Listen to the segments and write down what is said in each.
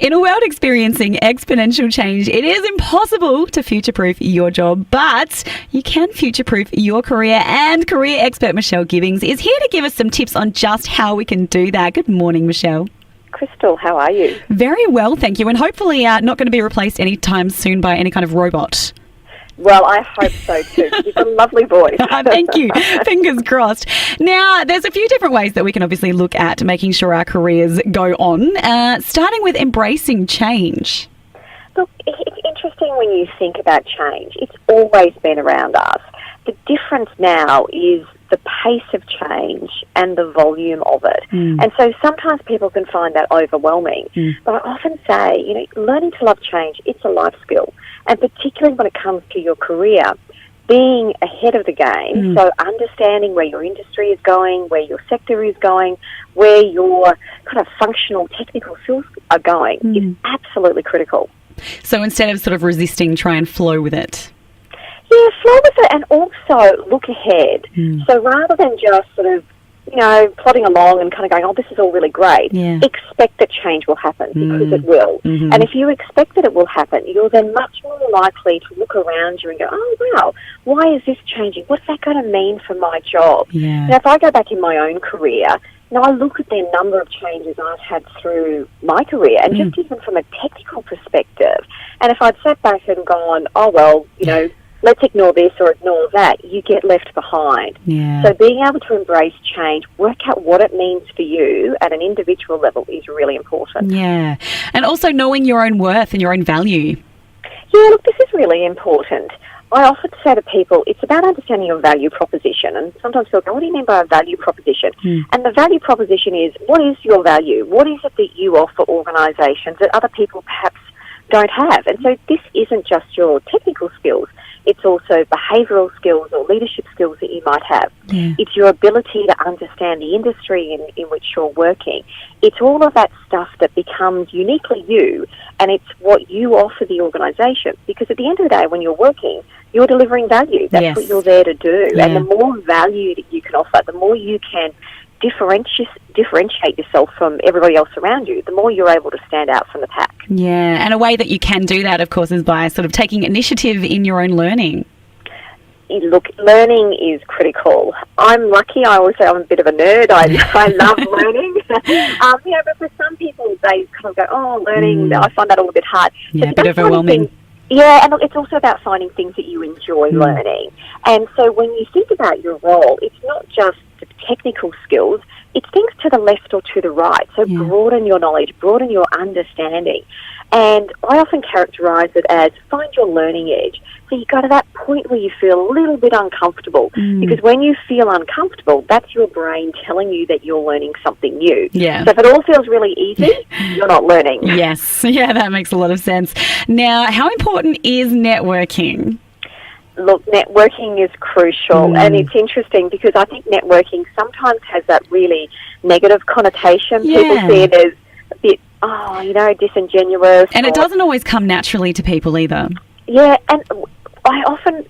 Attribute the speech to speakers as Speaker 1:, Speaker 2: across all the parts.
Speaker 1: In a world experiencing exponential change, it is impossible to future-proof your job, but you can future-proof your career, and career expert Michelle Gibbings is here to give us some tips on just how we can do that. Good morning, Michelle.
Speaker 2: Crystal, how are you?
Speaker 1: Very well, thank you, and hopefully not going to be replaced anytime soon by any kind of robot.
Speaker 2: Well, I hope so too. You've got a lovely voice.
Speaker 1: Thank you. Fingers crossed. Now, there's a few different ways that we can obviously look at making sure our careers go on, starting with embracing change.
Speaker 2: Look, it's interesting when you think about change. It's always been around us. The difference now is the pace of change and the volume of it. And so sometimes people can find that overwhelming. But I often say, learning to love change, it's a life skill. And particularly when it comes to your career, being ahead of the game, so understanding where your industry is going, where your sector is going, where your kind of functional technical skills are going is absolutely critical.
Speaker 1: So instead of sort of resisting, try and flow with it.
Speaker 2: Yeah, flow with it and also look ahead. So rather than just sort of, plodding along and kind of going, oh, this is all really great, expect that change will happen because it will. And if you expect that it will happen, you're then much more likely to look around you and go, oh, wow, why is this changing? What's that going to mean for my job? Now, if I go back in my own career, I look at the number of changes I've had through my career and just even from a technical perspective. And if I'd sat back and gone, oh, well, let's ignore this or ignore that, you get left behind. So being able to embrace change, work out what it means for you at an individual level is really important.
Speaker 1: Yeah. And also knowing your own worth and your own value.
Speaker 2: Yeah, look, this is really important. I often say to people, it's about understanding your value proposition. And sometimes people go, what do you mean by a value proposition? And the value proposition is, what is your value? What is it that you offer organisations that other people perhaps don't have? And so this isn't just your technical skills. It's also behavioural skills or leadership skills that you might have. It's your ability to understand the industry in which you're working. It's all of that stuff that becomes uniquely you, and it's what you offer the organisation. Because at the end of the day, when you're working, you're delivering value. That's what you're there to do. And the more value that you can offer, the more you can differentiate yourself from everybody else around you, the more you're able to stand out from the pack.
Speaker 1: Yeah, and a way that you can do that, of course, is by sort of taking initiative in your own learning.
Speaker 2: Look, learning is critical. I'm lucky. I always say I'm a bit of a nerd. I love learning. But for some people, they kind of go, oh, learning, I find that all a bit hard.
Speaker 1: Yeah, a bit overwhelming.
Speaker 2: And look, it's also about finding things that you enjoy learning. And so when you think about your role, it's not just the technical skills, it's things to the left or to the right. So broaden your knowledge, broaden your understanding. And I often characterise it as find your learning edge. So you go to that point where you feel a little bit uncomfortable. Because when you feel uncomfortable, that's your brain telling you that you're learning something new. So if it all feels really easy, you're not learning.
Speaker 1: Yes. Yeah, that makes a lot of sense. Now, how important is networking?
Speaker 2: Look, networking is crucial, and it's interesting because I think networking sometimes has that really negative connotation. People see it as a bit, disingenuous.
Speaker 1: And it doesn't always come naturally to people either.
Speaker 2: Yeah, and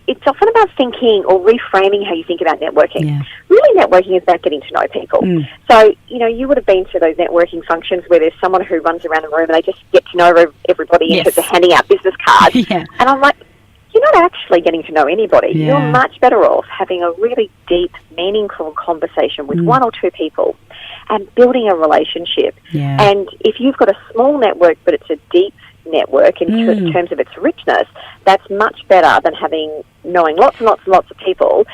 Speaker 2: it's often about thinking or reframing how you think about networking. Really, networking is about getting to know people. So, you would have been to those networking functions where there's someone who runs around the room and they just get to know everybody in terms of handing out business cards. And I'm like, you're not actually getting to know anybody. You're much better off having a really deep, meaningful conversation with one or two people and building a relationship. And if you've got a small network but it's a deep network in terms of its richness, that's much better than knowing lots and lots and lots of people,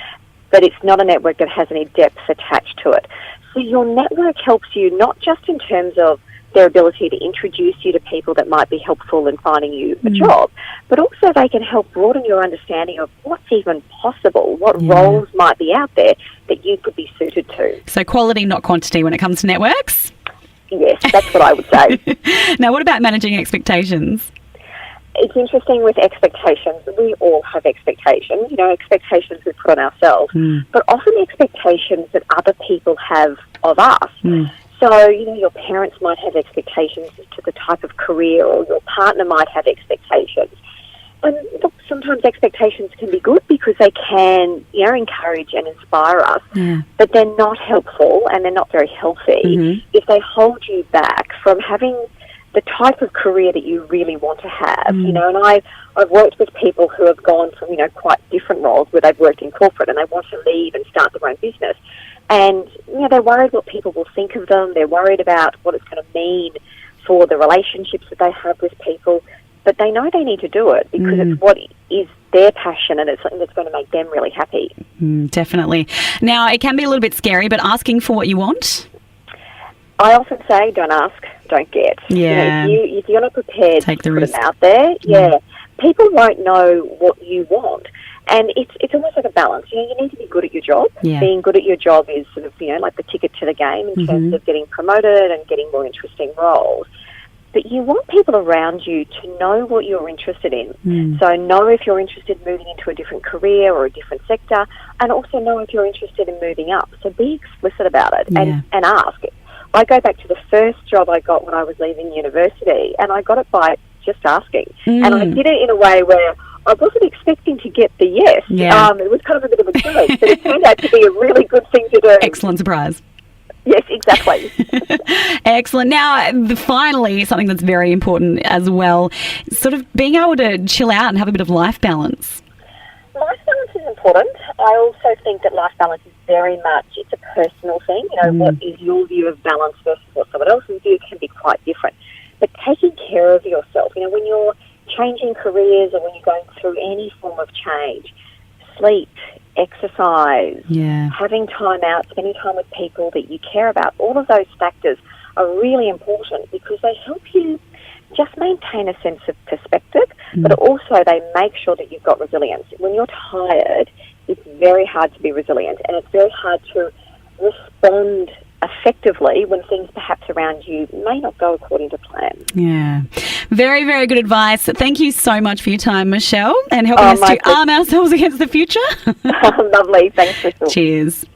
Speaker 2: but it's not a network that has any depth attached to it. So your network helps you not just in terms of their ability to introduce you to people that might be helpful in finding you a job, but also they can help broaden your understanding of what's even possible, what roles might be out there that you could be suited to. So
Speaker 1: quality, not quantity when it comes to networks?
Speaker 2: Yes, that's what I would say.
Speaker 1: Now, what about managing expectations?
Speaker 2: It's interesting with expectations. We all have expectations, expectations we put on ourselves, but often expectations that other people have of us. So, your parents might have expectations as to the type of career, or your partner might have expectations. And look, sometimes expectations can be good because they can, encourage and inspire us, but they're not helpful and they're not very healthy if they hold you back from having the type of career that you really want to have, you know, and I've worked with people who have gone from, you know, quite different roles where they've worked in corporate and they want to leave and start their own business. And, you know, they're worried what people will think of them. They're worried about what it's going to mean for the relationships that they have with people. But they know they need to do it because it's what is their passion and it's something that's going to make them really happy.
Speaker 1: Definitely. Now, it can be a little bit scary, but asking for what you want?
Speaker 2: I often say, don't ask, don't get.
Speaker 1: Yeah.
Speaker 2: You know, if you're not prepared
Speaker 1: Take the
Speaker 2: to put
Speaker 1: risk.
Speaker 2: it out there, people won't know what you want. And it's almost like a balance. You know, you need to be good at your job.
Speaker 1: Yeah.
Speaker 2: Being good at your job is sort of, you know, like the ticket to the game in terms of getting promoted and getting more interesting roles. But you want people around you to know what you're interested in. So know if you're interested in moving into a different career or a different sector, and also know if you're interested in moving up. So be explicit about it and ask. I go back to the first job I got when I was leaving university, and I got it by just asking. And I did it in a way where I wasn't expecting to get the yes. It was kind of a bit of a joke, but it turned out to be a really good thing to do.
Speaker 1: Excellent surprise.
Speaker 2: Yes, exactly.
Speaker 1: Excellent. Now, finally, something that's very important as well, sort of being able to chill out and have a bit of life balance.
Speaker 2: Life balance is important. I also think that life balance is very much, it's a personal thing. You know, what is your view of balance versus what someone else's view can be quite different. But taking care of yourself, you know, when you're changing careers or when you're going through any form of change, sleep, exercise, having time out, spending time with people that you care about, all of those factors are really important because they help you just maintain a sense of perspective, but also they make sure that you've got resilience. When you're tired, it's very hard to be resilient and it's very hard to respond effectively when things perhaps around you may not go according to plan.
Speaker 1: Yeah. Very, very good advice. Thank you so much for your time, Michelle, and helping us to arm ourselves against the future.
Speaker 2: Lovely. Thanks, Crystal.
Speaker 1: Cheers.